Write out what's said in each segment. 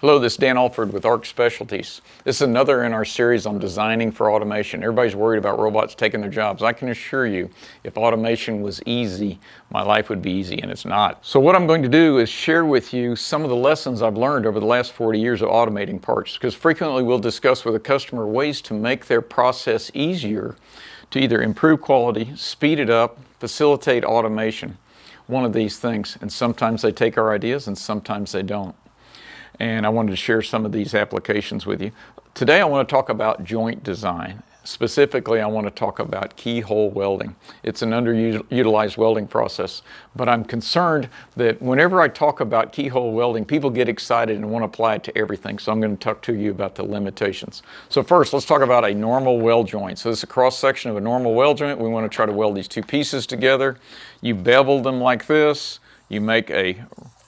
Hello, this is Dan Alford with ARC Specialties. This is another in our series on designing for automation. Everybody's worried about robots taking their jobs. I can assure you, if automation was easy, my life would be easy, and it's not. So what I'm going to do is share with you some of the lessons I've learned over the last 40 years of automating parts, because frequently we'll discuss with a customer ways to make their process easier to either improve quality, speed it up, facilitate automation, one of these things. And sometimes they take our ideas and sometimes they don't. And I wanted to share some of these applications with you. Today I want to talk about joint design. Specifically, I want to talk about keyhole welding. It's an underutilized welding process, but I'm concerned that whenever I talk about keyhole welding, people get excited and want to apply it to everything. So I'm going to talk to you about the limitations. So first, let's talk about a normal weld joint. So this is a cross section of a normal weld joint. We want to try to weld these two pieces together. You bevel them like this. You make a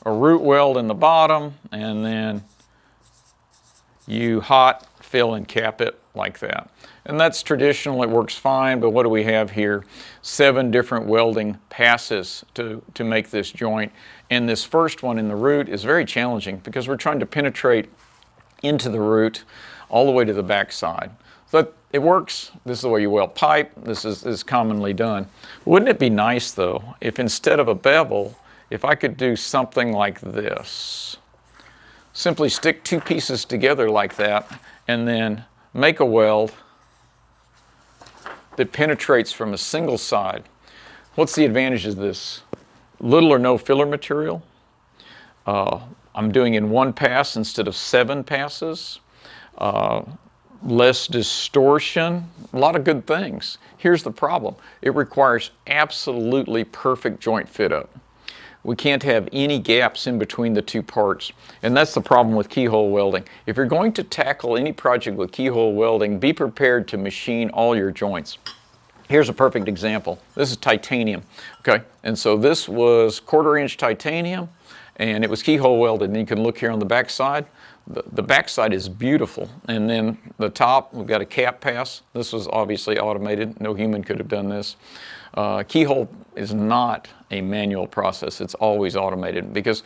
root weld in the bottom, and then you hot fill and cap it like that. And that's traditional, it works fine, but what do we have here? 7 different welding passes to make this joint. And this first one in the root is very challenging because we're trying to penetrate into the root all the way to the back side. So it works. This is the way you weld pipe. This is commonly done. Wouldn't it be nice though, if instead of a bevel, if I could do something like this? Simply stick 2 pieces together like that and then make a weld that penetrates from a single side. What's the advantage of this? Little or no filler material. I'm doing in 1 pass instead of 7 passes. Less distortion, a lot of good things. Here's the problem. It requires absolutely perfect joint fit up. We can't have any gaps in between the 2 parts. And that's the problem with keyhole welding. If you're going to tackle any project with keyhole welding, be prepared to machine all your joints. Here's a perfect example. This is titanium, okay? And so this was 1/4 inch titanium, and it was keyhole welded. And you can look here on the back side. The back side is beautiful. And then the top, we've got a cap pass. This was obviously automated. No human could have done this. Keyhole is not a manual process. It's always automated because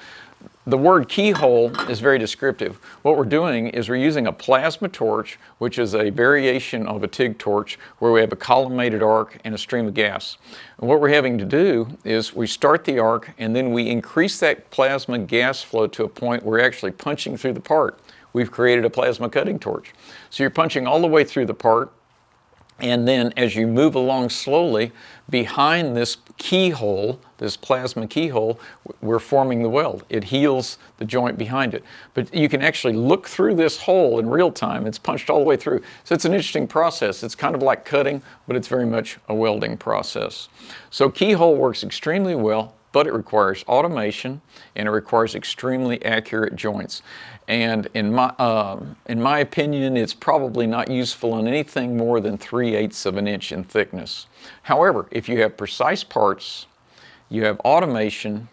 the word keyhole is very descriptive. What we're doing is we're using a plasma torch, which is a variation of a TIG torch, where we have a collimated arc and a stream of gas. And what we're having to do is we start the arc and then we increase that plasma gas flow to a point where we're actually punching through the part. We've created a plasma cutting torch. So you're punching all the way through the part, and then as you move along slowly, behind this keyhole, this plasma keyhole, we're forming the weld. It heals the joint behind it. But you can actually look through this hole in real time. It's punched all the way through. So it's an interesting process. It's kind of like cutting, but it's very much a welding process. So keyhole works extremely well, but it requires automation and it requires extremely accurate joints. And in my opinion, it's probably not useful in anything more than 3/8 of an inch in thickness. However, if you have precise parts, you have automation,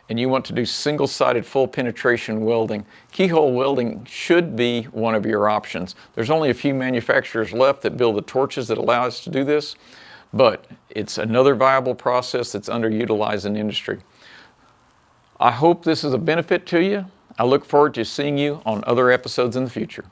and you want to do single-sided full penetration welding, keyhole welding should be one of your options. There's only a few manufacturers left that build the torches that allow us to do this, but it's another viable process that's underutilized in the industry. I hope this is a benefit to you. I look forward to seeing you on other episodes in the future.